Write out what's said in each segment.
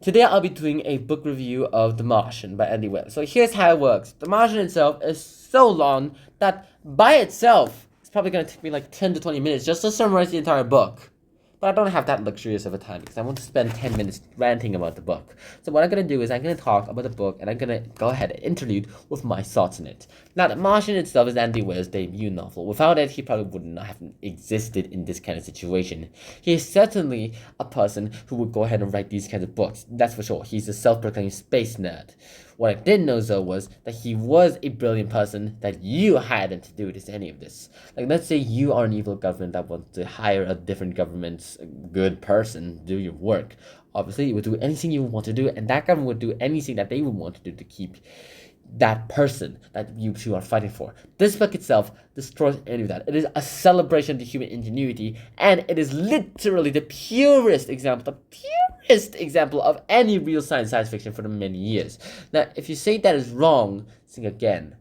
Today I'll be doing a book review of The Martian by Andy Weir. So here's how it works. The Martian itself is so long that by itself, it's probably going to take me like 10 to 20 minutes just to summarize the entire book. But I don't have that luxurious of a time because I want to spend 10 minutes ranting about the book. So what I'm going to do is I'm going to talk about the book and I'm going to go ahead and interlude with my thoughts on it. Now, The Martian itself is Andy Weir's debut novel. Without it, he probably would not have existed in this kind of situation. He is certainly a person who would go ahead and write these kinds of books. That's for sure. He's a self-proclaimed space nerd. What I didn't know, though, was that he was a brilliant person that you hired to do any of this. Like, let's say you are an evil government that wants to hire a different government's good person to do your work. Obviously, you would do anything you want to do, and that government would do anything that they would want to do to keep that person that you two are fighting for. This book itself destroys any of that. It is a celebration of human ingenuity, and it is literally the purest example of any real science fiction for the many years. Now, if you say that is wrong, think again.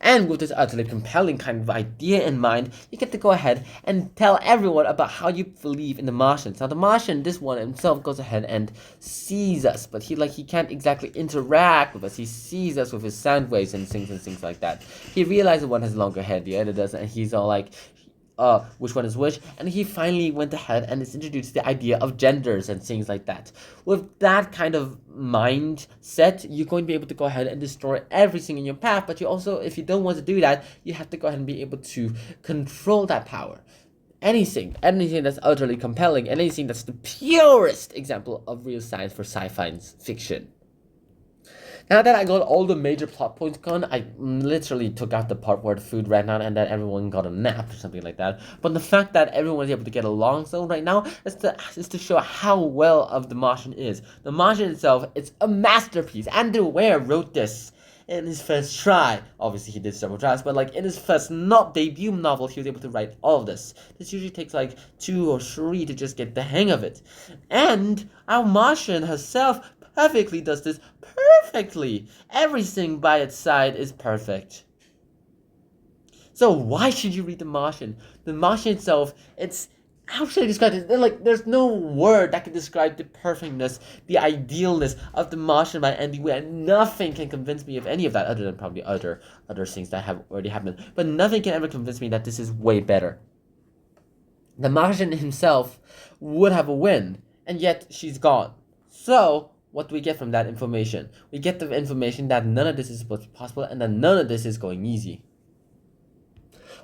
And with this utterly compelling kind of idea in mind, you get to go ahead and tell everyone about how you believe in the Martians. Now, the Martian, this one himself, goes ahead and sees us, but he can't exactly interact with us. He sees us with his sound waves and things like that. He realizes one has a longer head, the other doesn't, and he's all like, which one is which, and he finally went ahead and is introduced the idea of genders and things like that. With that kind of mindset, you're going to be able to go ahead and destroy everything in your path, but you also, if you don't want to do that, you have to go ahead and be able to control that power. Anything that's utterly compelling, anything that's the purest example of real science for sci-fi fiction. Now that I got all the major plot points gone, I literally took out the part where the food ran out and that everyone got a nap or something like that. But the fact that everyone's able to get along so right now is to show how well of The Martian is. The Martian itself, it's a masterpiece. Andy Weir wrote this in his first try. Obviously, he did several tries, but like in his first debut novel, he was able to write all of this. This usually takes like 2 or 3 to just get the hang of it. And our Martian herself perfectly does this perfectly. Everything by its side is perfect. So why should you read The Martian? The Martian itself, how should I describe it? Like, there's no word that can describe the perfectness, the idealness of The Martian by Andy Weir. Nothing can convince me of any of that, other than probably other things that have already happened. But nothing can ever convince me that this is way better. The Martian himself would have a win, and yet she's gone. So what do we get from that information? We get the information that none of this is possible and that none of this is going easy.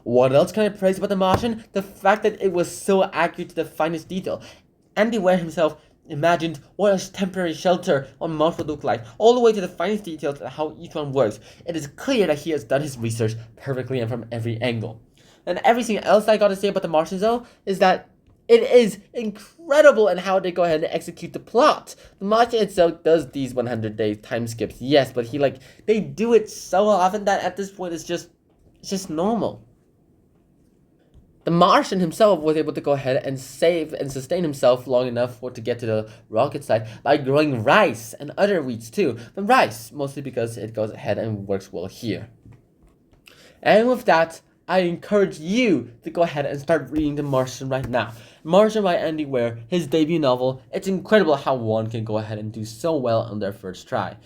What else can I praise about The Martian? The fact that it was so accurate to the finest detail. Andy Weir himself imagined what a temporary shelter on Mars would look like, all the way to the finest details of how each one works. It is clear that he has done his research perfectly and from every angle. And everything else I gotta say about The Martian, though, is that it is incredible in how they go ahead and execute the plot. The Martian itself does these 100-day time skips, yes, but they do it so often that at this point it's just normal. The Martian himself was able to go ahead and save and sustain himself long enough to get to the rocket side by growing rice and other wheats too. But rice, mostly because it goes ahead and works well here. And with that, I encourage you to go ahead and start reading The Martian right now. Martian by Andy Weir, his debut novel. It's incredible how one can go ahead and do so well on their first try.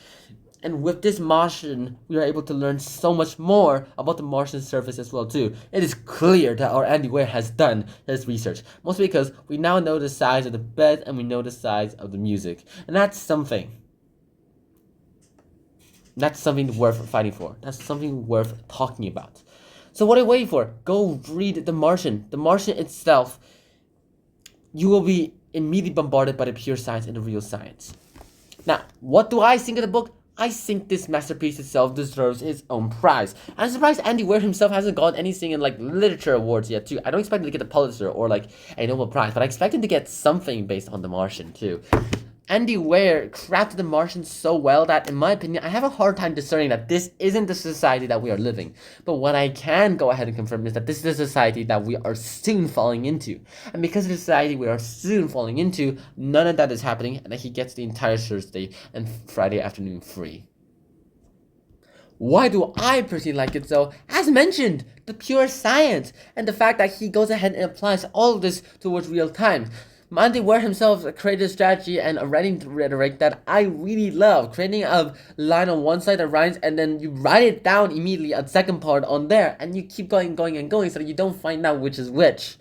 And with this Martian, we are able to learn so much more about the Martian surface as well too. It is clear that our Andy Weir has done his research, mostly because we now know the size of the bed and we know the size of the music. And that's something. That's something worth fighting for. That's something worth talking about. So what are you waiting for? Go read The Martian. The Martian itself, you will be immediately bombarded by the pure science and the real science. Now, what do I think of the book? I think this masterpiece itself deserves its own prize. I'm surprised Andy Weir himself hasn't gotten anything in like literature awards yet too. I don't expect him to get the Pulitzer or like a Nobel Prize, but I expect him to get something based on The Martian too. Andy Weir crafted The Martian so well that, in my opinion, I have a hard time discerning that this isn't the society that we are living. But what I can go ahead and confirm is that this is the society that we are soon falling into. And because of the society we are soon falling into, none of that is happening, and that he gets the entire Thursday and Friday afternoon free. Why do I personally like it so? As mentioned, the pure science, and the fact that he goes ahead and applies all of this towards real time. Andy Weir himself created a strategy and a writing rhetoric that I really love. Creating a line on one side that rhymes, and then you write it down immediately, a second part on there, and you keep going, and going, so that you don't find out which is which.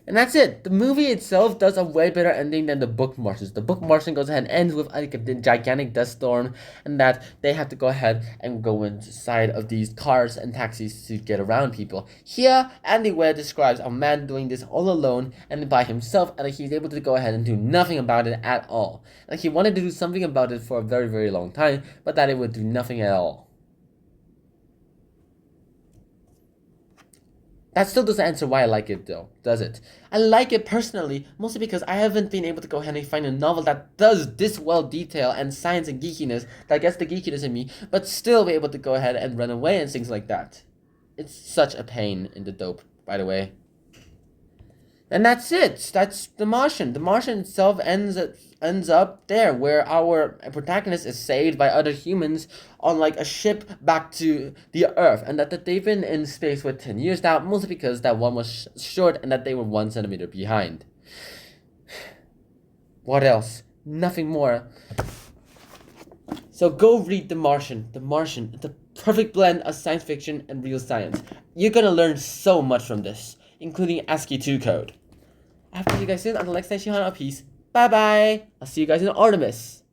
And that's it. The movie itself does a way better ending than the book Martian. The book Martian goes ahead and ends with like a gigantic dust storm, and that they have to go ahead and go inside of these cars and taxis to get around people. Here, Andy Weir describes a man doing this all alone and by himself, and he's able to go ahead and do nothing about it at all. Like he wanted to do something about it for a very, very long time, but that it would do nothing at all. That still doesn't answer why I like it, though, does it? I like it personally, mostly because I haven't been able to go ahead and find a novel that does this well detail and science and geekiness, that gets the geekiness in me, but still be able to go ahead and run away and things like that. It's such a pain in the dope, by the way. And that's it. That's The Martian. The Martian itself ends up there, where our protagonist is saved by other humans on like a ship back to the Earth, and that they've been in space for 10 years now, mostly because that one was short and that they were 1 centimeter behind. What else? Nothing more. So go read The Martian. The Martian. It's a perfect blend of science fiction and real science. You're gonna learn so much from this, including ASCII 2 code. After you guys soon on the next station on our piece. Bye bye. I'll see you guys in Artemis.